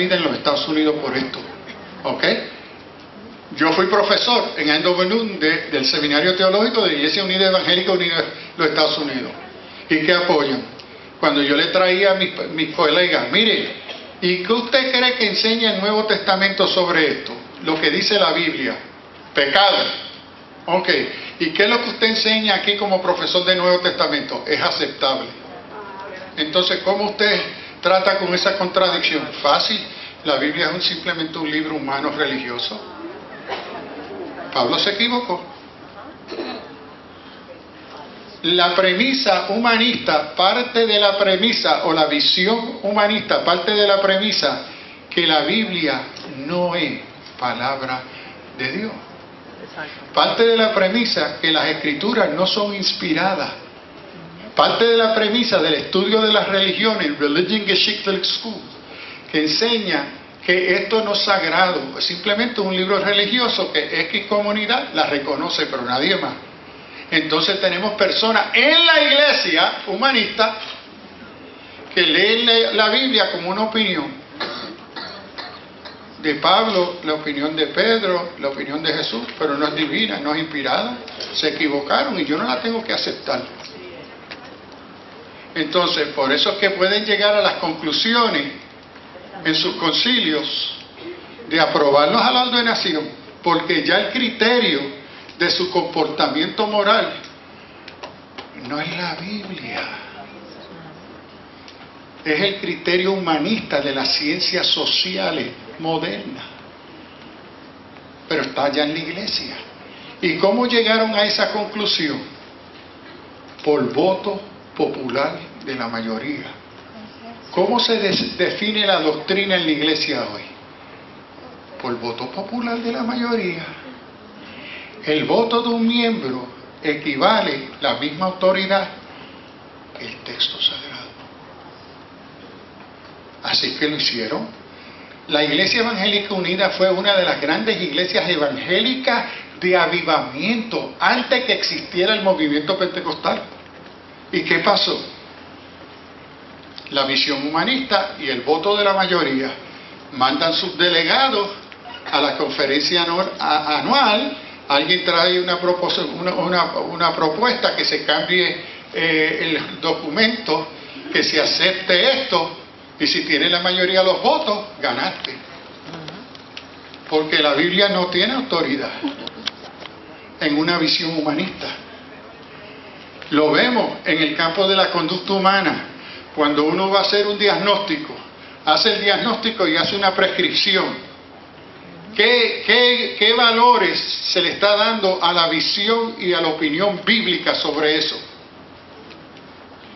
en los Estados Unidos por esto. ¿Ok? Yo fui profesor en Andover del Seminario Teológico de Iglesia Unida Evangélica Unida de los Estados Unidos. ¿Y qué apoyan? Cuando yo le traía a mis colegas, mire, ¿y qué usted cree que enseña el Nuevo Testamento sobre esto? Lo que dice la Biblia. Pecado. Ok. ¿Y qué es lo que usted enseña aquí como profesor del Nuevo Testamento? Es aceptable. Entonces, ¿cómo usted trata con esa contradicción? Fácil. La Biblia es simplemente un libro humano religioso. Pablo se equivocó. La premisa humanista parte de la premisa, o la visión humanista parte de la premisa que la Biblia no es palabra de Dios. Parte de la premisa que las escrituras no son inspiradas. Parte de la premisa del estudio de las religiones, Religionsgeschichtliche School, que enseña que esto no es sagrado, es simplemente un libro religioso que X comunidad la reconoce, pero nadie más. Entonces tenemos personas en la iglesia humanista que leen la Biblia como una opinión. De Pablo, la opinión de Pedro, la opinión de Jesús, pero no es divina, no es inspirada. Se equivocaron y yo no la tengo que aceptar. Entonces, por eso es que pueden llegar a las conclusiones en sus concilios de aprobarlos a la ordenación, porque ya el criterio de su comportamiento moral no es la Biblia, es el criterio humanista de las ciencias sociales modernas, pero está allá en la iglesia. ¿Y cómo llegaron a esa conclusión? Por voto popular de la mayoría. ¿Cómo se define la doctrina en la iglesia hoy? Por voto popular de la mayoría. El voto de un miembro equivale a la misma autoridad que el texto sagrado. Así que lo hicieron. La Iglesia Evangélica Unida fue una de las grandes iglesias evangélicas de avivamiento antes que existiera el movimiento pentecostal. ¿Y qué pasó? La visión humanista y el voto de la mayoría mandan sus delegados a la conferencia anual. Alguien trae una propuesta que se cambie el documento, que se acepte esto, y si tiene la mayoría de los votos, ganaste. Porque la Biblia no tiene autoridad en una visión humanista. Lo vemos en el campo de la conducta humana. Cuando uno va a hacer un diagnóstico, hace el diagnóstico y hace una prescripción. ¿Qué valores se le está dando a la visión y a la opinión bíblica sobre eso?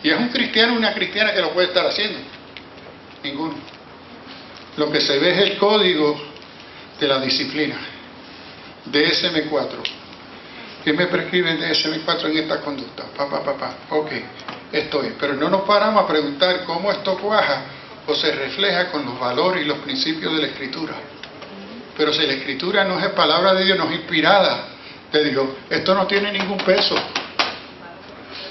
Y es un cristiano o una cristiana que lo puede estar haciendo. Ninguno. Lo que se ve es el código de la disciplina. DSM-4. ¿Qué me prescribe el DSM-4 en esta conducta? Ok, esto es. Pero no nos paramos a preguntar cómo esto cuaja o se refleja con los valores y los principios de la Escritura. Pero si la Escritura no es palabra de Dios, no es inspirada, te digo, esto no tiene ningún peso.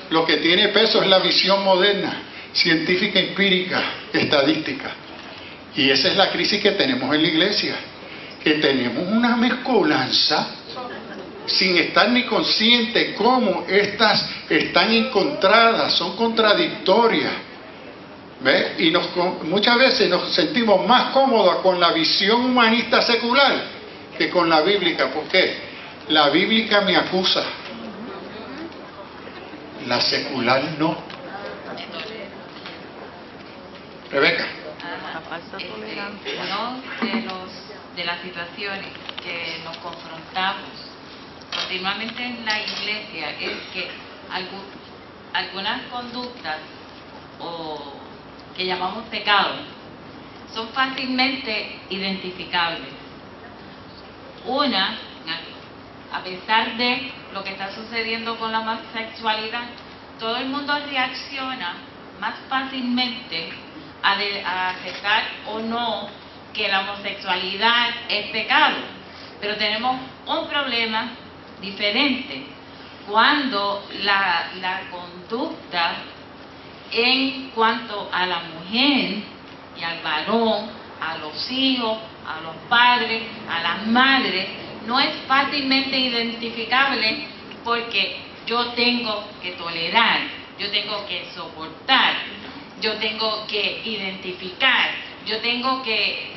Lo que tiene peso es la visión moderna, científica, empírica, estadística. Y esa es la crisis que tenemos en la iglesia, que tenemos una mezcolanza sin estar ni conscientes cómo estas están encontradas, son contradictorias. ¿Ve? Y muchas veces nos sentimos más cómodos con la visión humanista secular que con la bíblica. ¿Por qué? La bíblica me acusa, la secular no. Rebeca. Uno de las situaciones que nos confrontamos continuamente en la iglesia es que algunas conductas que llamamos pecados son fácilmente identificables. Una, a pesar de lo que está sucediendo con la homosexualidad, todo el mundo reacciona más fácilmente a aceptar o no que la homosexualidad es pecado. Pero tenemos un problema diferente cuando la conducta en cuanto a la mujer y al varón a los hijos, a los padres, a las madres, no es fácilmente identificable porque yo tengo que tolerar, yo tengo que soportar, yo tengo que identificar, yo tengo que,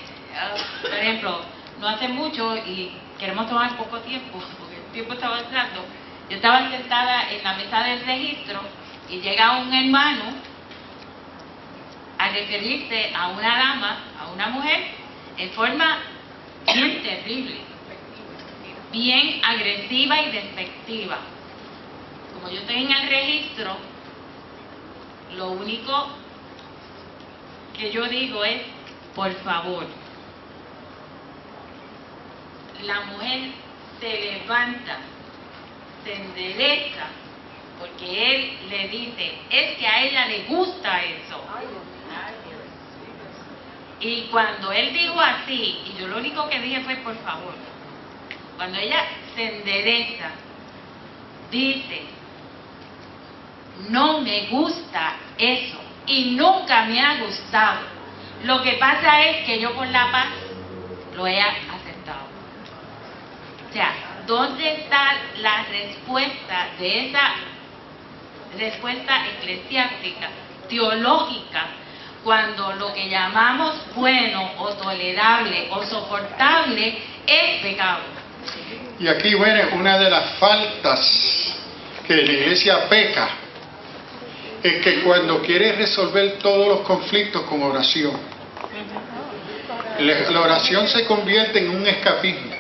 por ejemplo, no hace mucho y queremos tomar poco tiempo, porque el tiempo está avanzando, yo estaba sentada en la mesa del registro y llega un hermano a referirse a una dama, a una mujer, en forma bien terrible, bien agresiva y despectiva. Como yo estoy en el registro, lo único que yo digo es, por favor. La mujer se levanta, se endereza, porque él le dice, es que a ella le gusta eso. Y cuando él dijo así, y yo lo único que dije fue, por favor, cuando ella se endereza, dice, no me gusta eso, y nunca me ha gustado. Lo que pasa es que yo por la paz lo he aceptado. O sea, ¿dónde está la respuesta de esa respuesta eclesiástica, teológica, cuando lo que llamamos bueno o tolerable o soportable es pecado? Y aquí viene una de las faltas que la iglesia peca, es que cuando quiere resolver todos los conflictos con oración, la oración se convierte en un escapismo.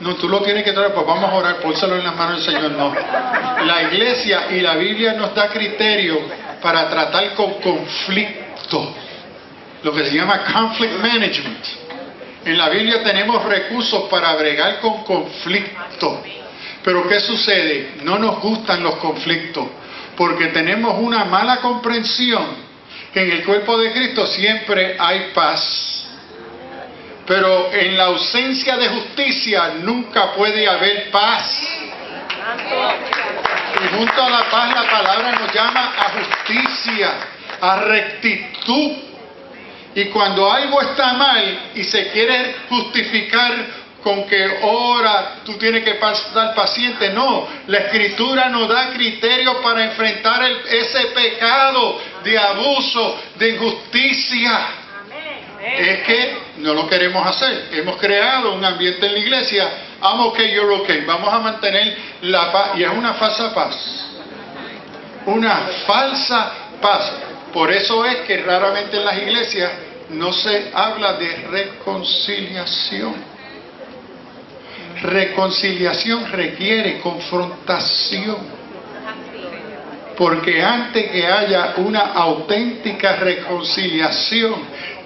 No, tú lo tienes que traer, pues vamos a orar, pónselo en las manos del Señor. No. La iglesia y la Biblia nos da criterio para tratar con conflicto, lo que se llama conflict management. En la Biblia tenemos recursos para bregar con conflicto. Pero ¿qué sucede? No nos gustan los conflictos, porque tenemos una mala comprensión que en el cuerpo de Cristo siempre hay paz. Pero en la ausencia de justicia nunca puede haber paz. Y junto a la paz la palabra nos llama a justicia, a rectitud. Y cuando algo está mal y se quiere justificar con que ahora tú tienes que estar paciente, no. La Escritura nos da criterios para enfrentar ese pecado de abuso, de injusticia. Es que no lo queremos hacer. Hemos creado un ambiente en la iglesia, I'm okay, you're okay, vamos a mantener la paz, y es una falsa paz. Una falsa paz. Por eso es que raramente en las iglesias no se habla de reconciliación. Reconciliación requiere confrontación. Porque antes que haya una auténtica reconciliación,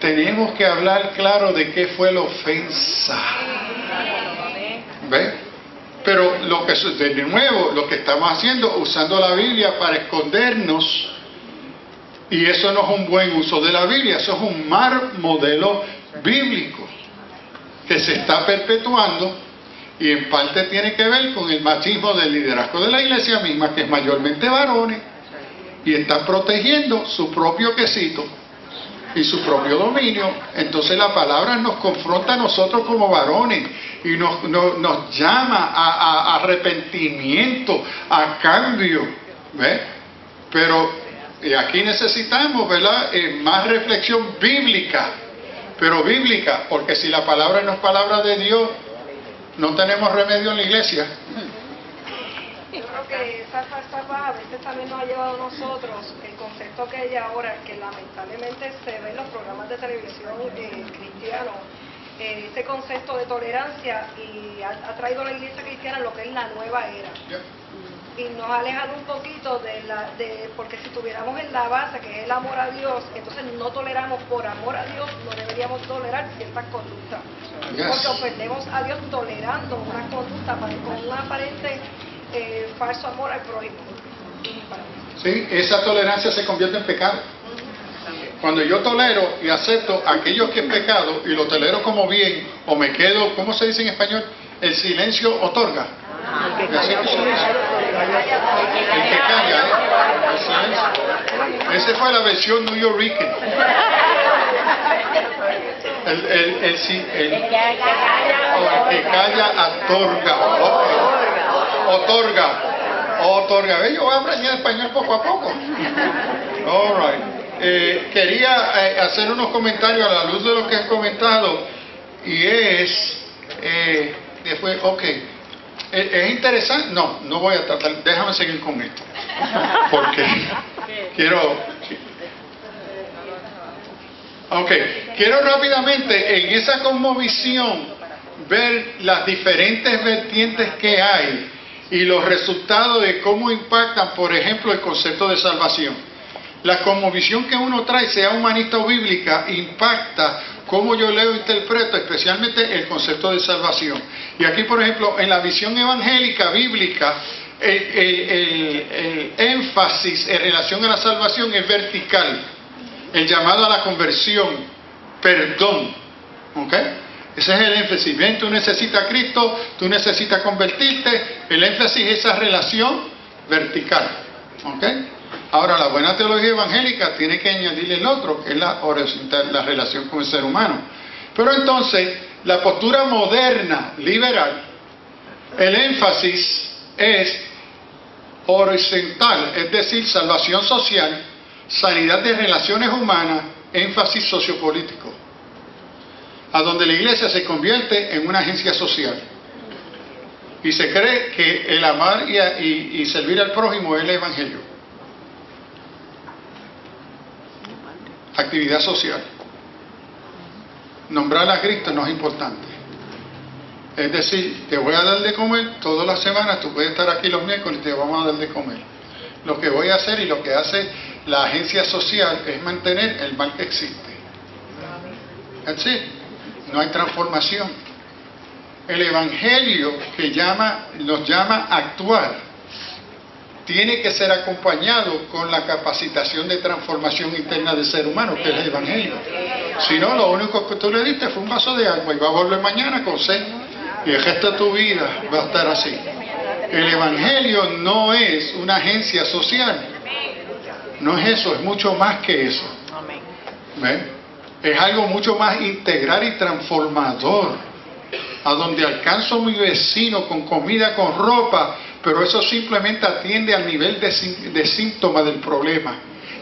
tenemos que hablar claro de qué fue la ofensa. ¿Ve? Pero de nuevo, lo que estamos haciendo, usando la Biblia para escondernos, y eso no es un buen uso de la Biblia, eso es un mal modelo bíblico que se está perpetuando, y en parte tiene que ver con el machismo del liderazgo de la iglesia misma, que es mayormente varones, y están protegiendo su propio quesito y su propio dominio. Entonces la palabra nos confronta a nosotros como varones y nos llama a arrepentimiento, a cambio. ¿Ve? Pero aquí necesitamos, ¿verdad?, más reflexión bíblica, pero bíblica, porque si la palabra no es palabra de Dios, no tenemos remedio en la iglesia. Yo creo que esa falsa paz a veces también nos ha llevado a nosotros el concepto que hay ahora, que lamentablemente se ve en los programas de televisión cristianos, ese concepto de tolerancia, y ha traído a la iglesia cristiana lo que es la nueva era. Y nos ha alejado un poquito porque si tuviéramos en la base que es el amor a Dios, entonces no toleramos por amor a Dios, no deberíamos tolerar ciertas conductas. Porque ofendemos a Dios tolerando una conducta con un aparente falso amor al prójimo. Sí, esa tolerancia se convierte en pecado. Cuando yo tolero y acepto aquello que es pecado y lo tolero como bien, o me quedo, ¿cómo se dice en español? El silencio otorga. El que calla, el silencio. Esa fue la versión New Yorker. El que calla otorga. Otorga. Yo voy a aprender español poco a poco. All right. Quería hacer unos comentarios a la luz de lo que han comentado, y después, es interesante. No voy a tratar, déjame seguir con esto, porque quiero rápidamente en esa cosmovisión ver las diferentes vertientes que hay y los resultados de cómo impactan, por ejemplo, el concepto de salvación. La cosmovisión que uno trae, sea humanista o bíblica, impacta cómo yo leo e interpreto, especialmente el concepto de salvación. Y aquí, por ejemplo, en la visión evangélica bíblica, el énfasis en relación a la salvación es vertical. El llamado a la conversión, perdón. Ese es el énfasis. Bien, tú necesitas a Cristo, tú necesitas convertirte. El énfasis es esa relación vertical. Ahora, la buena teología evangélica tiene que añadirle el otro, que es la horizontal, la relación con el ser humano. Pero entonces, la postura moderna, liberal, el énfasis es horizontal, es decir, salvación social, sanidad de relaciones humanas, énfasis sociopolítico, a donde la iglesia se convierte en una agencia social. Y se cree que el amar y servir al prójimo es el evangelio. Actividad social. Nombrar a Cristo no es importante. Es decir, te voy a dar de comer todas las semanas, tú puedes estar aquí los miércoles y te vamos a dar de comer. Lo que voy a hacer y lo que hace la agencia social es mantener el mal que existe. That's it. No hay transformación. El evangelio que nos llama a actuar tiene que ser acompañado con la capacitación de transformación interna del ser humano, que es el evangelio. Si no, lo único que tú le diste fue un vaso de agua y va a volver mañana con sed, y el resto de tu vida va a estar así. El evangelio no es una agencia social, no es eso, es mucho más que eso. ¿Ven? Es algo mucho más integral y transformador, a donde alcanzo a mi vecino con comida, con ropa, pero eso simplemente atiende al nivel de síntoma del problema.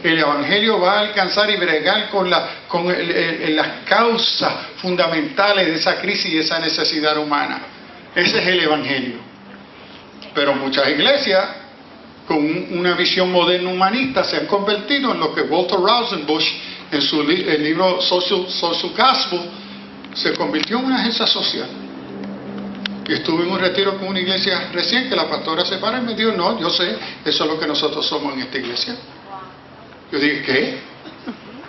El evangelio va a alcanzar y bregar con las causas fundamentales de esa crisis y esa necesidad humana. Ese es el evangelio. Pero muchas iglesias con una visión moderna humanista se han convertido en lo que Walter Rauschenbusch en el libro Social Gospel se convirtió en una agencia social. Y estuve en un retiro con una iglesia recién que la pastora se para y me dijo, no, yo sé, eso es lo que nosotros somos en esta iglesia. Yo dije, ¿qué?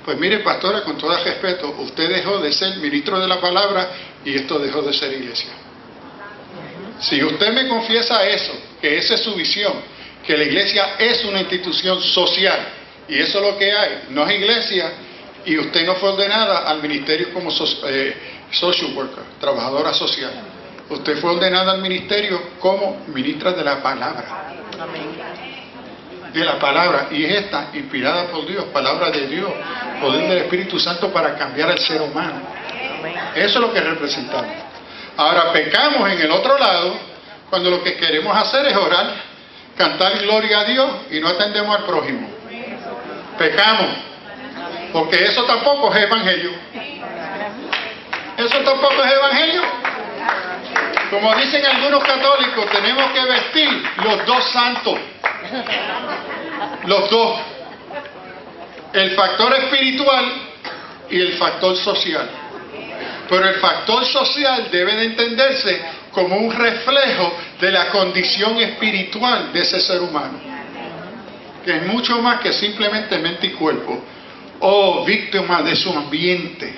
Pues mire, pastora, con todo respeto, usted dejó de ser ministro de la palabra y esto dejó de ser iglesia. Si usted me confiesa eso, que esa es su visión, que la iglesia es una institución social y eso es lo que hay, no es iglesia, y usted no fue ordenada al ministerio como social worker, trabajadora social. Usted fue ordenada al ministerio como ministra de la palabra. De la palabra, y es esta, inspirada por Dios, palabra de Dios, poder del Espíritu Santo para cambiar al ser humano. Eso es lo que representamos. Ahora pecamos en el otro lado, cuando lo que queremos hacer es orar, cantar gloria a Dios y no atendemos al prójimo. Pecamos, porque eso tampoco es evangelio. Eso tampoco es evangelio. Como dicen algunos católicos, tenemos que vestir los dos santos. Los dos. El factor espiritual y el factor social. Pero el factor social debe de entenderse como un reflejo de la condición espiritual de ese ser humano, que es mucho más que simplemente mente y cuerpo o víctima de su ambiente.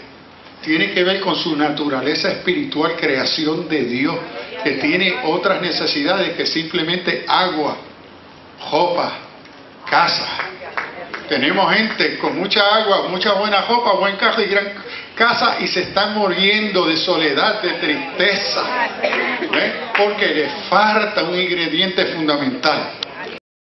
Tiene que ver con su naturaleza espiritual, creación de Dios, que tiene otras necesidades que simplemente agua, ropa, casa. Tenemos gente con mucha agua, mucha buena ropa, buen carro y gran casa y se están muriendo de soledad, de tristeza, porque les falta un ingrediente fundamental.